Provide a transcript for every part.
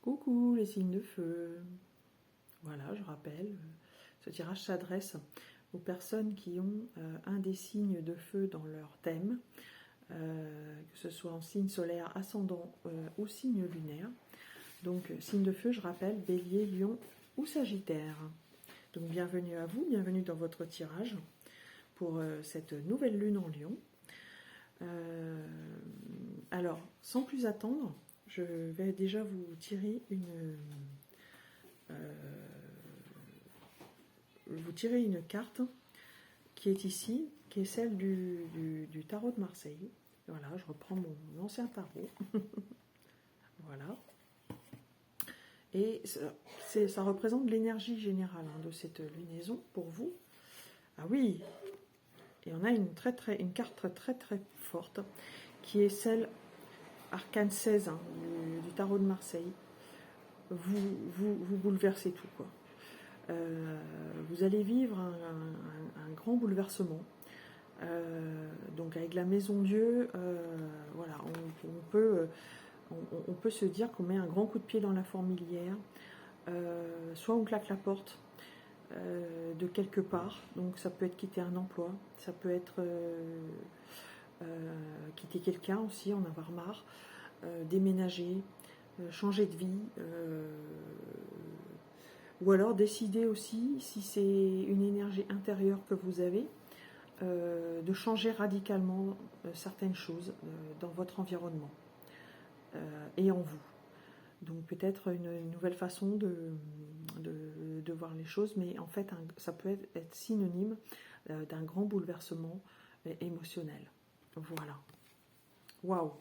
Coucou les signes de feu. Voilà, je rappelle, ce tirage s'adresse aux personnes qui ont un des signes de feu dans leur thème, que ce soit en signe solaire, ascendant ou signe lunaire. Donc signe de feu, je rappelle, Bélier, Lion ou Sagittaire. Donc bienvenue à vous, bienvenue dans votre tirage pour cette nouvelle lune en Lion. Alors, sans plus attendre, je vais déjà vous tirer une carte qui est ici, qui est celle du tarot de Marseille. Voilà, je reprends mon ancien tarot. Voilà. Et ça représente l'énergie générale de cette lunaison pour vous. Ah oui, et on a une carte très forte qui est celle Arcane 16 du tarot de Marseille. Vous bouleversez tout, quoi. Vous allez vivre un grand bouleversement. Donc avec la maison Dieu, voilà, on peut se dire qu'on met un grand coup de pied dans la fourmilière. Soit on claque la porte de quelque part, donc ça peut être quitter un emploi, ça peut être quitter quelqu'un aussi, en avoir marre, déménager, changer de vie, ou alors décider aussi, si c'est une énergie intérieure que vous avez, de changer radicalement certaines choses dans votre environnement et en vous. Donc peut-être une nouvelle façon de voir les choses, mais en fait ça peut être synonyme d'un grand bouleversement émotionnel. Voilà. Waouh.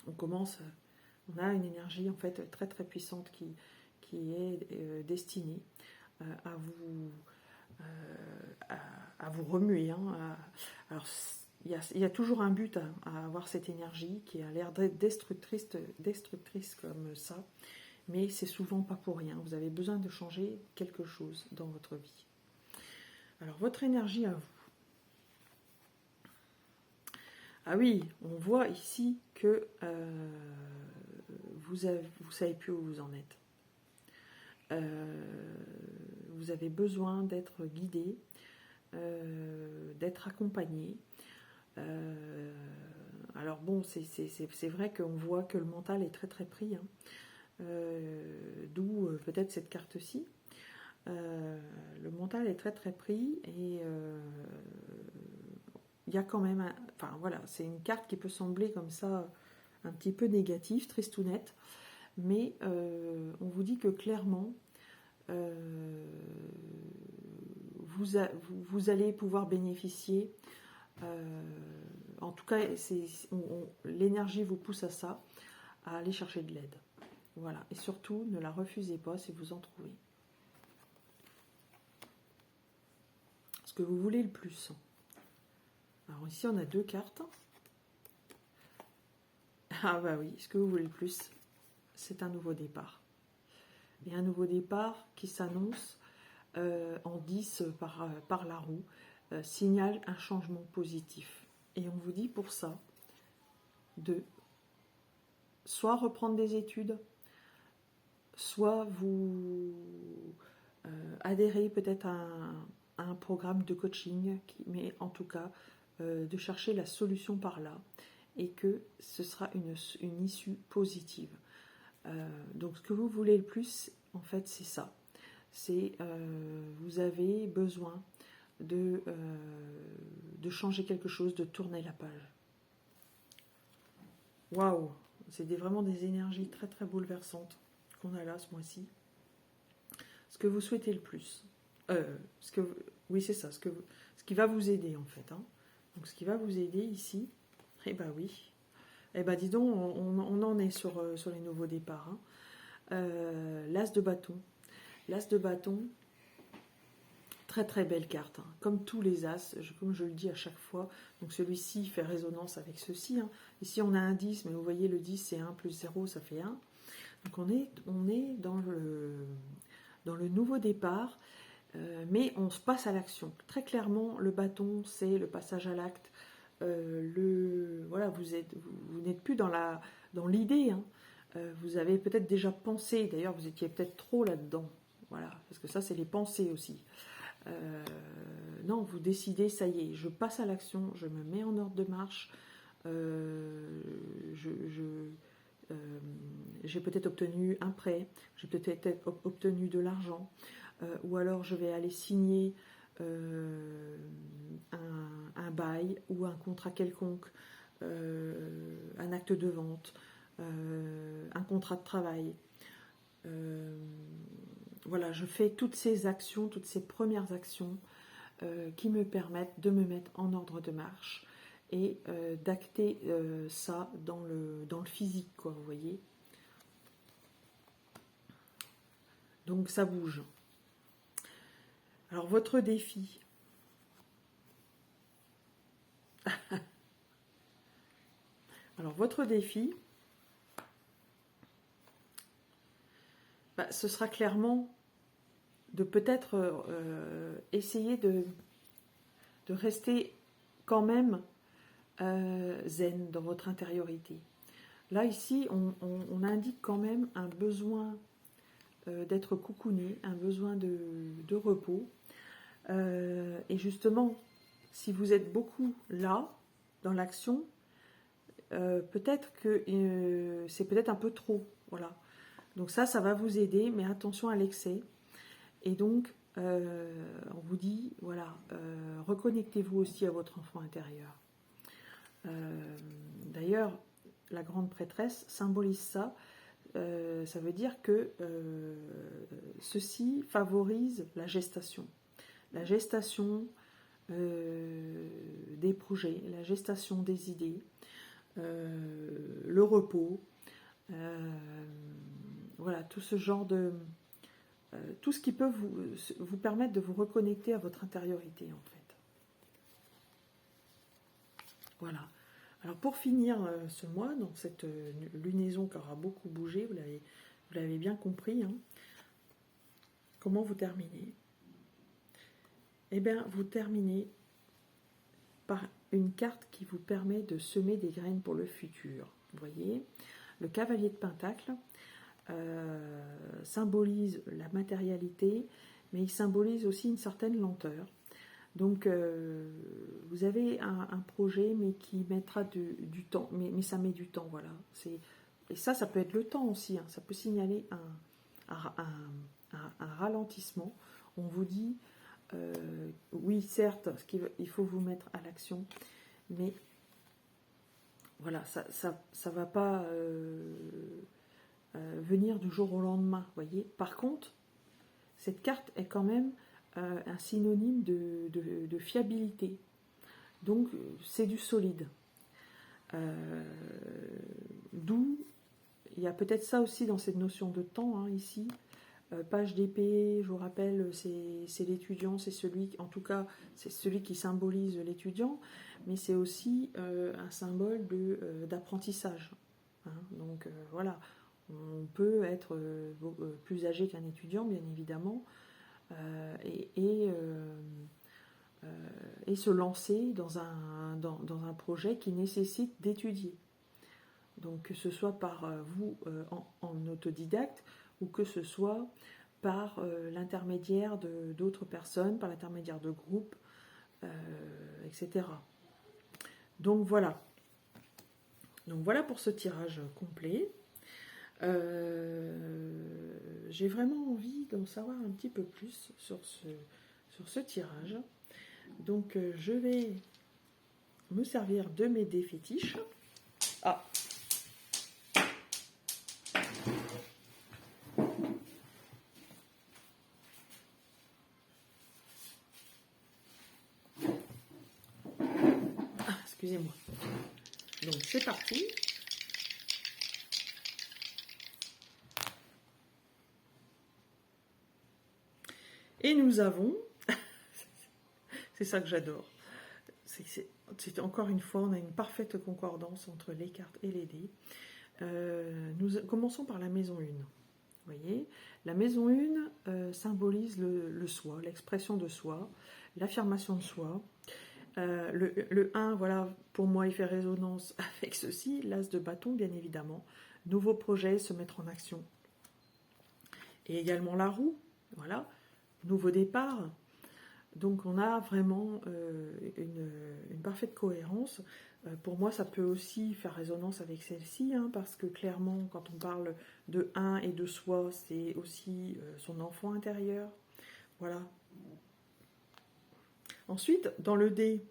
On a une énergie en fait très puissante qui est destinée à vous remuer. Alors il y a toujours un but à avoir cette énergie qui a l'air destructrice comme ça, mais c'est souvent pas pour rien. Vous avez besoin de changer quelque chose dans votre vie. Alors votre énergie à vous. Ah oui, on voit ici que vous savez plus où vous en êtes. Vous avez besoin d'être guidé, d'être accompagné. Alors bon, c'est vrai qu'on voit que le mental est très pris, d'où peut-être cette carte-ci. Le mental est très pris et il y a quand même, enfin voilà, c'est une carte qui peut sembler comme ça un petit peu négative, tristounette, mais on vous dit que clairement vous allez pouvoir bénéficier, en tout cas l'énergie vous pousse à ça, à aller chercher de l'aide. Voilà, et surtout ne la refusez pas si vous en trouvez. Ce que vous voulez le plus. Alors ici on a deux cartes. Ah bah oui, ce que vous voulez le plus, c'est un nouveau départ. Et un nouveau départ qui s'annonce en 10 par la roue, signale un changement positif. Et on vous dit pour ça de soit reprendre des études, soit vous adhérer peut-être à un programme de coaching, mais en tout cas de chercher la solution par là, et que ce sera une issue positive. Donc ce que vous voulez le plus, en fait, c'est ça. C'est vous avez besoin de changer quelque chose, de tourner la page. Waouh, c'est vraiment des énergies très bouleversantes qu'on a là ce mois-ci. Ce que vous souhaitez le plus, oui c'est ça, ce qui va vous aider en fait. Donc ce qui va vous aider ici, eh ben oui, eh ben dis donc, on en est sur les nouveaux départs. L'as de bâton. L'as de bâton, très belle carte, comme tous les as, comme je le dis à chaque fois. Donc celui-ci fait résonance avec ceci. Ici on a un 10, mais vous voyez le 10 c'est 1 plus 0, ça fait 1. Donc on est dans le nouveau départ, mais on se passe à l'action. Très clairement, le bâton, c'est le passage à l'acte. Voilà, vous n'êtes plus dans l'idée. Vous avez peut-être déjà pensé, d'ailleurs vous étiez peut-être trop là-dedans. Voilà, parce que ça c'est les pensées aussi. Non, vous décidez, ça y est, je passe à l'action, je me mets en ordre de marche, j'ai peut-être obtenu un prêt, j'ai peut-être obtenu de l'argent, ou alors je vais aller signer un bail ou un contrat quelconque, un acte de vente, un contrat de travail. Voilà, je fais toutes ces actions, toutes ces premières actions qui me permettent de me mettre en ordre de marche et d'acter ça dans le physique, quoi, vous voyez. Donc ça bouge. Alors votre défi. Alors votre défi, ce sera clairement de peut-être essayer de rester quand même zen dans votre intériorité. Là, ici, on indique quand même un besoin d'être coucouné, un besoin de repos. Et justement, si vous êtes beaucoup là, dans l'action, peut-être que c'est peut-être un peu trop. Voilà. Donc ça va vous aider, mais attention à l'excès. Et donc, on vous dit, voilà, reconnectez-vous aussi à votre enfant intérieur. D'ailleurs, la grande prêtresse symbolise ça. Ça veut dire que ceci favorise la gestation. La gestation des projets, la gestation des idées, le repos, voilà, tout ce genre de... tout ce qui peut vous permettre de vous reconnecter à votre intériorité, en fait. Voilà. Alors, pour finir ce mois, dans cette lunaison qui aura beaucoup bougé, vous l'avez bien compris, hein, comment vous terminez? Eh bien, vous terminez par une carte qui vous permet de semer des graines pour le futur. Vous voyez, le cavalier de Pentacle symbolise la matérialité, mais il symbolise aussi une certaine lenteur. Donc, vous avez un projet, mais qui mettra du temps, mais ça met du temps, voilà. Et ça peut être le temps aussi, hein. Ça peut signaler un ralentissement. On vous dit, oui, certes, il faut vous mettre à l'action, mais voilà, ça va pas venir du jour au lendemain, voyez. Par contre, cette carte est quand même un synonyme de fiabilité. Donc, c'est du solide. D'où, il y a peut-être ça aussi dans cette notion de temps, hein, ici. Page d'épée, je vous rappelle, c'est l'étudiant, c'est celui, en tout cas, c'est celui qui symbolise l'étudiant, mais c'est aussi un symbole d'apprentissage. Hein. Donc, voilà, on peut être plus âgé qu'un étudiant, bien évidemment, et se lancer dans un projet qui nécessite d'étudier. Donc que ce soit par vous en autodidacte ou que ce soit par l'intermédiaire d'autres personnes, par l'intermédiaire de groupes, etc. Donc voilà. Donc voilà pour ce tirage complet. J'ai vraiment envie d'en savoir un petit peu plus sur ce tirage. Donc je vais me servir de mes dés fétiches. Ah, excusez-moi. Donc c'est parti. Et nous avons, c'est ça que j'adore, c'est encore une fois, on a une parfaite concordance entre les cartes et les dés. Nous commençons par la maison 1. Vous voyez, la maison 1 symbolise le soi, l'expression de soi, l'affirmation de soi. Le 1, voilà, pour moi, il fait résonance avec ceci, l'as de bâton, bien évidemment. nouveau projet, se mettre en action. Et également la roue, voilà, nouveau départ. Donc on a vraiment une parfaite cohérence. Pour moi, ça peut aussi faire résonance avec celle-ci, hein, parce que clairement, quand on parle de un et de soi, c'est aussi son enfant intérieur. Voilà. Ensuite, dans le dé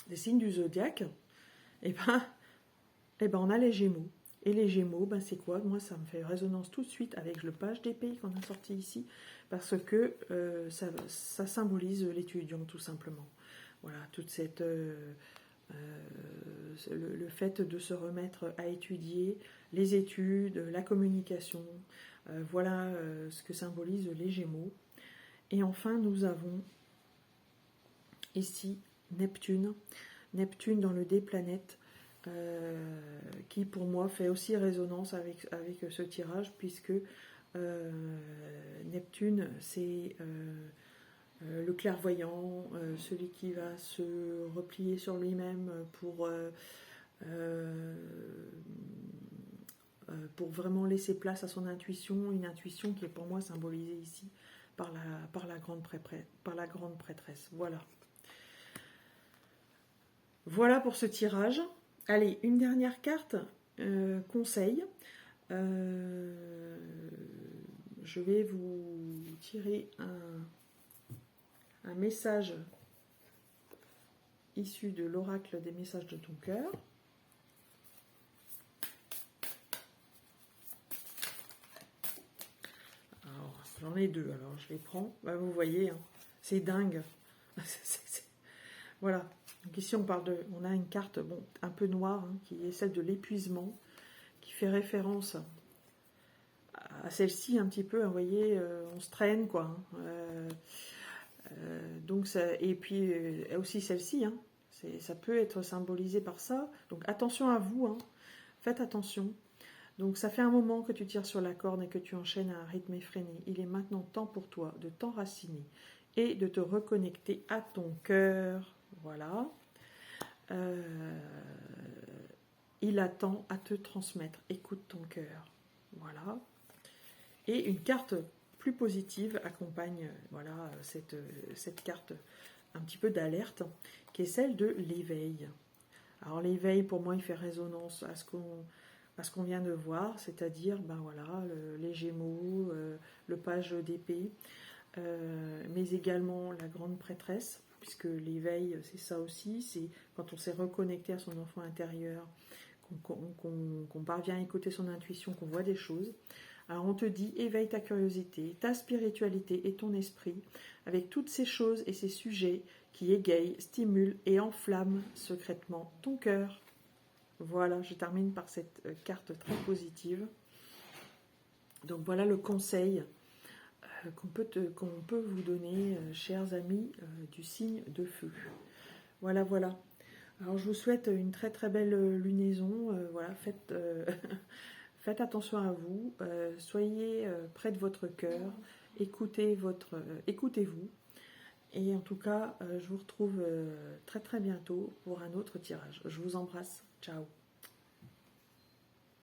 des signes du zodiaque, on a les Gémeaux. Et les Gémeaux, c'est quoi? Moi, ça me fait résonance tout de suite avec le page d'épée qu'on a sorti ici, parce que ça symbolise l'étudiant, tout simplement. Voilà, toute cette... le fait de se remettre à étudier, les études, la communication, voilà ce que symbolisent les Gémeaux. Et enfin, nous avons ici Neptune. Neptune dans le dé planète, qui pour moi fait aussi résonance avec ce tirage, puisque Neptune c'est le clairvoyant, celui qui va se replier sur lui-même pour vraiment laisser place à son intuition, une intuition qui est pour moi symbolisée ici par la grande prêtresse. Voilà pour ce tirage. Allez, une dernière carte, conseil. Je vais vous tirer un message issu de l'oracle des messages de ton cœur. Alors, j'en ai deux, alors je les prends. Vous voyez, hein, c'est dingue. Voilà. Donc ici, on a une carte un peu noire, hein, qui est celle de l'épuisement, qui fait référence à celle-ci un petit peu. Vous voyez, on se traîne, quoi. Donc et puis aussi celle-ci, hein, ça peut être symbolisé par ça. Donc attention à vous, hein, faites attention. Donc ça fait un moment que tu tires sur la corde et que tu enchaînes à un rythme effréné. Il est maintenant temps pour toi de t'enraciner et de te reconnecter à ton cœur. Voilà. Il attend à te transmettre. Écoute ton cœur. Voilà. Et une carte plus positive accompagne cette carte un petit peu d'alerte, qui est celle de l'éveil. Alors l'éveil, pour moi, il fait résonance à ce qu'on vient de voir, c'est-à-dire les Gémeaux, le page d'épée, mais également la grande prêtresse, puisque l'éveil, c'est ça aussi, c'est quand on s'est reconnecté à son enfant intérieur, qu'on parvient à écouter son intuition, qu'on voit des choses. Alors on te dit, éveille ta curiosité, ta spiritualité et ton esprit, avec toutes ces choses et ces sujets qui égayent, stimulent et enflamment secrètement ton cœur. Voilà, je termine par cette carte très positive. Donc voilà le conseil qu'on peut vous donner, chers amis du signe de feu. Voilà. Alors je vous souhaite une très très belle lunaison. Faites attention à vous. Soyez près de votre cœur. Écoutez-vous. Et en tout cas, je vous retrouve très très bientôt pour un autre tirage. Je vous embrasse. Ciao.